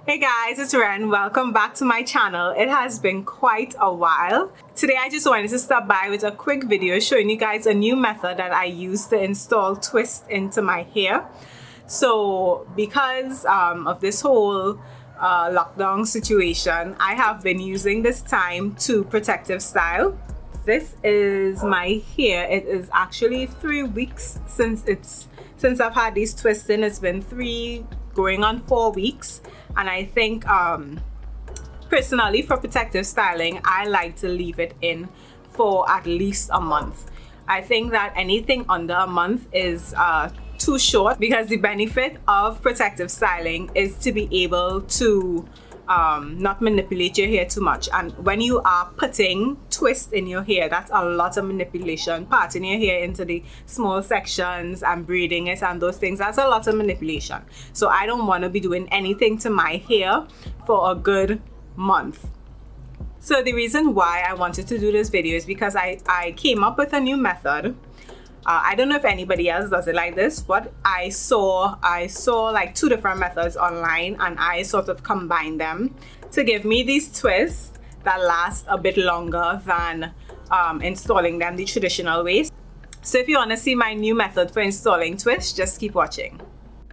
Hey guys, it's Ren. Welcome back to my channel. It has been quite a while. Today I just wanted to stop by with a quick video showing you guys a new method that I use to install twists into my hair. So because of this whole lockdown situation, I have been using this time to protective style. This is my hair. It is actually 3 weeks since I've had these twists in. It's been 3 going on 4 weeks, and I think personally for protective styling I like to leave it in for at least a month. I think that anything under a month is too short, because the benefit of protective styling is to be able to not manipulate your hair too much. And when you are putting twist in your hair, that's a lot of manipulation, parting your hair into the small sections and braiding it and those things. That's a lot of manipulation. So I don't want to be doing anything to my hair for a good month. So the reason why I wanted to do this video is because I came up with a new method. I don't know if anybody else does it like this, but I saw like 2 different methods online, and I sort of combined them to give me these twists that last a bit longer than installing them the traditional way. So if you want to see my new method for installing twists, just keep watching.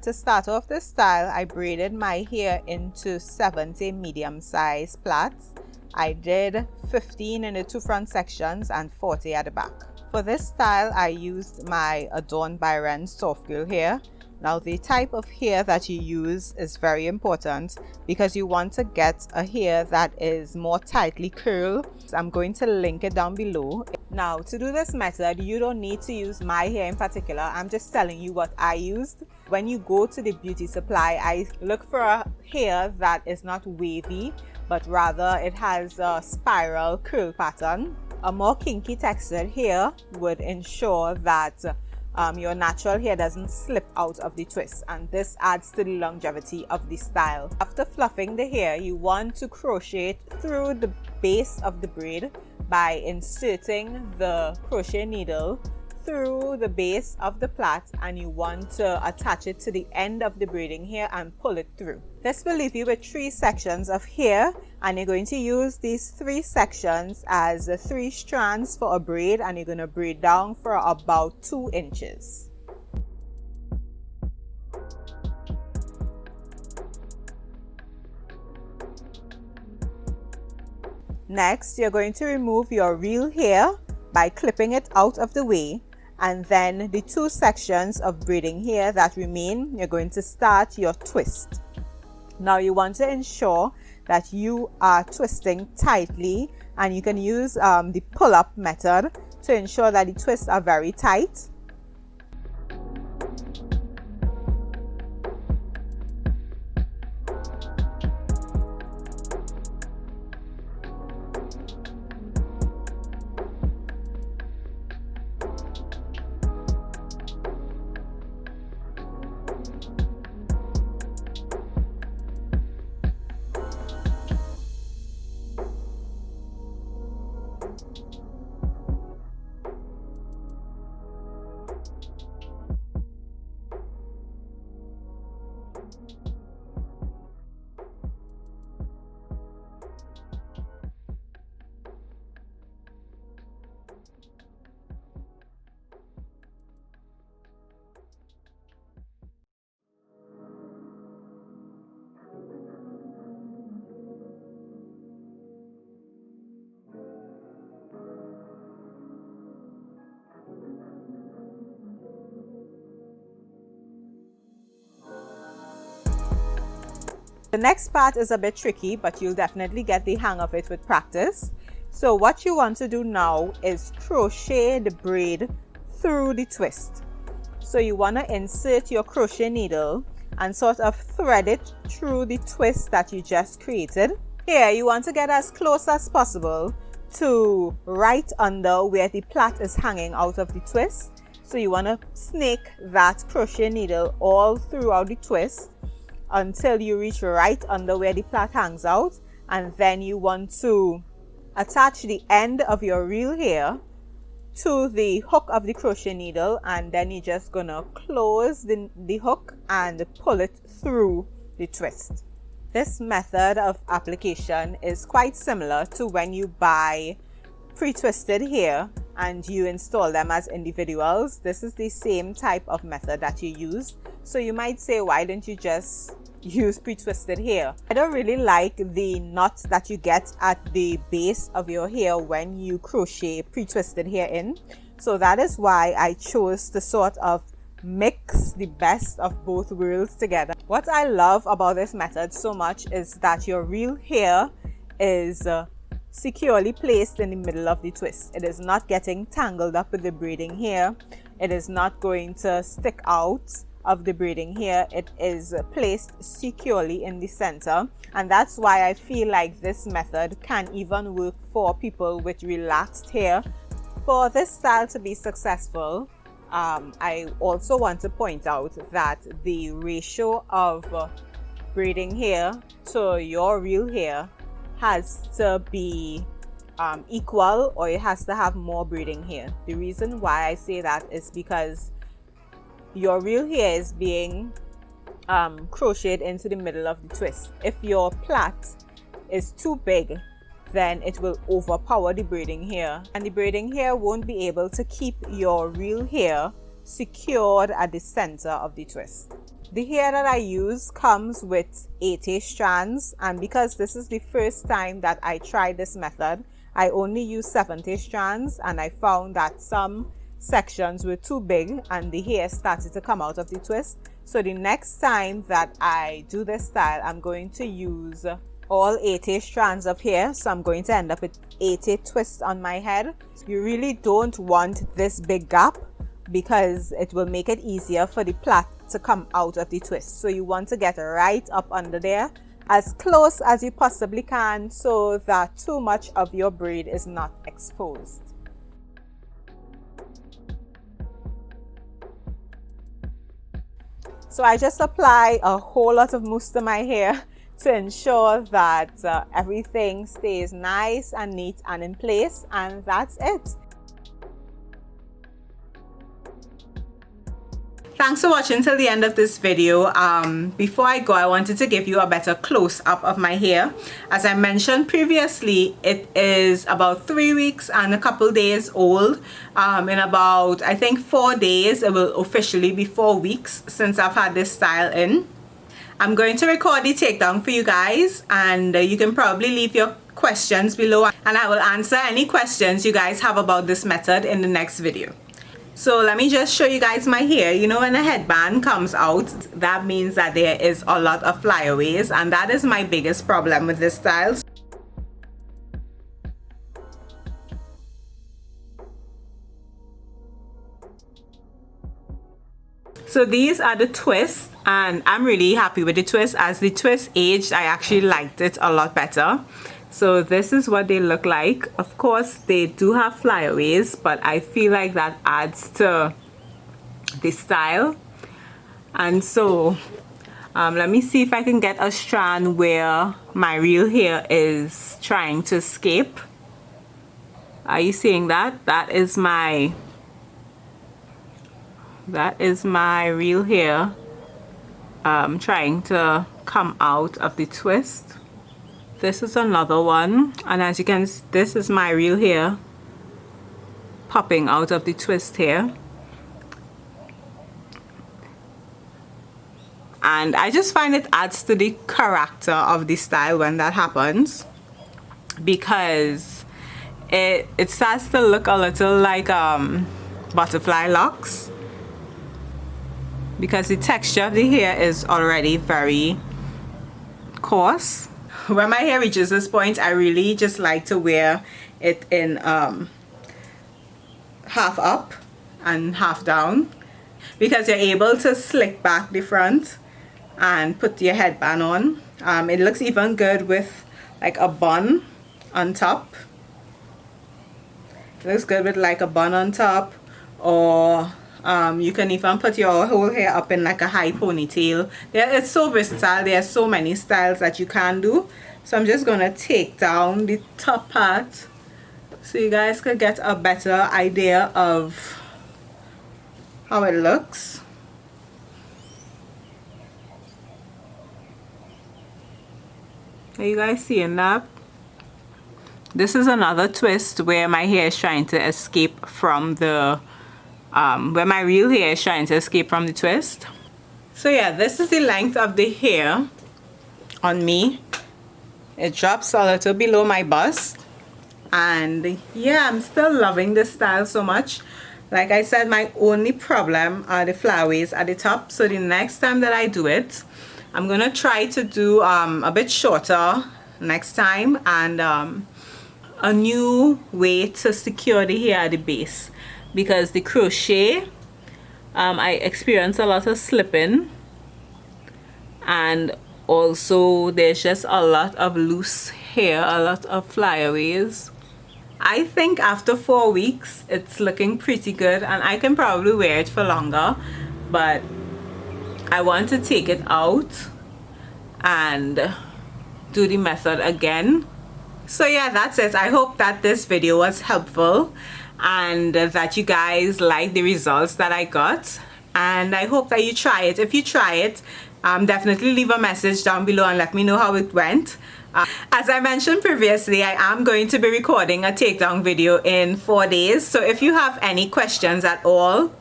To start off this style, I braided my hair into 70 medium-sized plaits. I did 15 in the 2 front sections and 40 at the back. For this style, I used my Adorned by Ren Soft Curl Hair. Now, the type of hair that you use is very important, because you want to get a hair that is more tightly curled. So I'm going to link it down below. Now, to do this method, you don't need to use my hair in particular. I'm just telling you what I used. When you go to the beauty supply, I look for a hair that is not wavy, but rather it has a spiral curl pattern. A more kinky textured hair would ensure that your natural hair doesn't slip out of the twist, and this adds to the longevity of the style. After fluffing the hair, you want to crochet it through the base of the braid by inserting the crochet needle through the base of the plait, and you want to attach it to the end of the braiding hair and pull it through. This will leave you with 3 sections of hair, and you're going to use these 3 sections as 3 strands for a braid, and you're going to braid down for about 2 inches. Next, you're going to remove your real hair by clipping it out of the way, and then the 2 sections of braiding hair that remain, you're going to start your twist. Now, you want to ensure that you are twisting tightly, and you can use the pull-up method to ensure that the twists are very tight. The next part is a bit tricky, but you'll definitely get the hang of it with practice. So what you want to do now is crochet the braid through the twist. So you want to insert your crochet needle and sort of thread it through the twist that you just created. Here you want to get as close as possible to right under where the plait is hanging out of the twist. So you want to snake that crochet needle all throughout the twist until you reach right under where the plait hangs out, and then you want to attach the end of your real hair to the hook of the crochet needle, and then you're just gonna close the hook and pull it through the twist. This method of application is quite similar to when you buy pre-twisted hair and you install them as individuals. This is the same type of method that you use. So you might say, why don't you just use pre-twisted hair? I don't really like the knots that you get at the base of your hair when you crochet pre-twisted hair in. So that is why I chose to sort of mix the best of both worlds together. What I love about this method so much is that your real hair is securely placed in the middle of the twist. It is not getting tangled up with the braiding hair. It is not going to stick out of the braiding hair. It is placed securely in the center, and that's why I feel like this method can even work for people with relaxed hair. For this style to be successful, I also want to point out that the ratio of braiding hair to your real hair has to be equal, or it has to have more braiding hair. The reason why I say that is because your real hair is being crocheted into the middle of the twist. If your plait is too big, then it will overpower the braiding hair, and the braiding hair won't be able to keep your real hair secured at the center of the twist. The hair that I use comes with 80 strands, and because this is the first time that I tried this method, I only used 70 strands, and I found that some sections were too big and the hair started to come out of the twist. So the next time that I do this style, I'm going to use all 80 strands of hair. So I'm going to end up with 80 twists on my head. You really don't want this big gap because it will make it easier for the plait to come out of the twist. So you want to get right up under there, as close as you possibly can, so that too much of your braid is not exposed. So I just apply a whole lot of mousse to my hair to ensure that everything stays nice and neat and in place, and that's it. Thanks for watching till the end of this video. Before I go, I wanted to give you a better close-up of my hair. As I mentioned previously, it is about 3 weeks and a couple days old. In about, I think, 4 days, it will officially be 4 weeks since I've had this style in. I'm going to record the takedown for you guys, and you can probably leave your questions below, and I will answer any questions you guys have about this method in the next video. So let me just show you guys my hair. You know, when a headband comes out, that means that there is a lot of flyaways, and that is my biggest problem with this style. So these are the twists, and I'm really happy with the twist. As the twist aged, I actually liked it a lot better. So this is what they look like. Of course, they do have flyaways, but I feel like that adds to the style. And so let me see if I can get a strand where my real hair is trying to escape. Are you seeing that? That is my real hair trying to come out of the twist. This is another one, and as you can see, this is my real hair popping out of the twist here. And I just find it adds to the character of the style when that happens, because it starts to look a little like butterfly locks, because the texture of the hair is already very coarse. When my hair reaches this point, I really just like to wear it in half up and half down, because you're able to slick back the front and put your headband on. It looks even good with like a bun on top. It looks good with like a bun on top, or you can even put your whole hair up in like a high ponytail. It's so versatile. There are so many styles that you can do. So I'm just gonna take down the top part so you guys can get a better idea of how it looks. Are you guys seeing that? This is another twist where my hair is trying to escape from the, where my real hair is trying to escape from the twist. So yeah, this is the length of the hair on me. It drops a little below my bust. And yeah, I'm still loving this style so much. Like I said, my only problem are the flyaways at the top. So the next time that I do it, I'm gonna try to do a bit shorter next time, and a new way to secure the hair at the base, because the crochet I experience a lot of slipping, and also there's just a lot of loose hair, a lot of flyaways. I think after 4 weeks it's looking pretty good, and I can probably wear it for longer, but I want to take it out and do the method again. So yeah, that's it. I hope that this video was helpful and that you guys like the results that I got, and I hope that you try it. If you try it, definitely leave a message down below and let me know how it went. As I mentioned previously, I am going to be recording a takedown video in 4 days, so if you have any questions at all,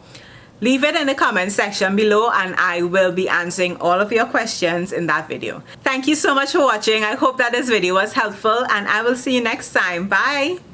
leave it in the comment section below and I will be answering all of your questions in that video. Thank you so much for watching. I hope that this video was helpful, and I will see you next time. Bye!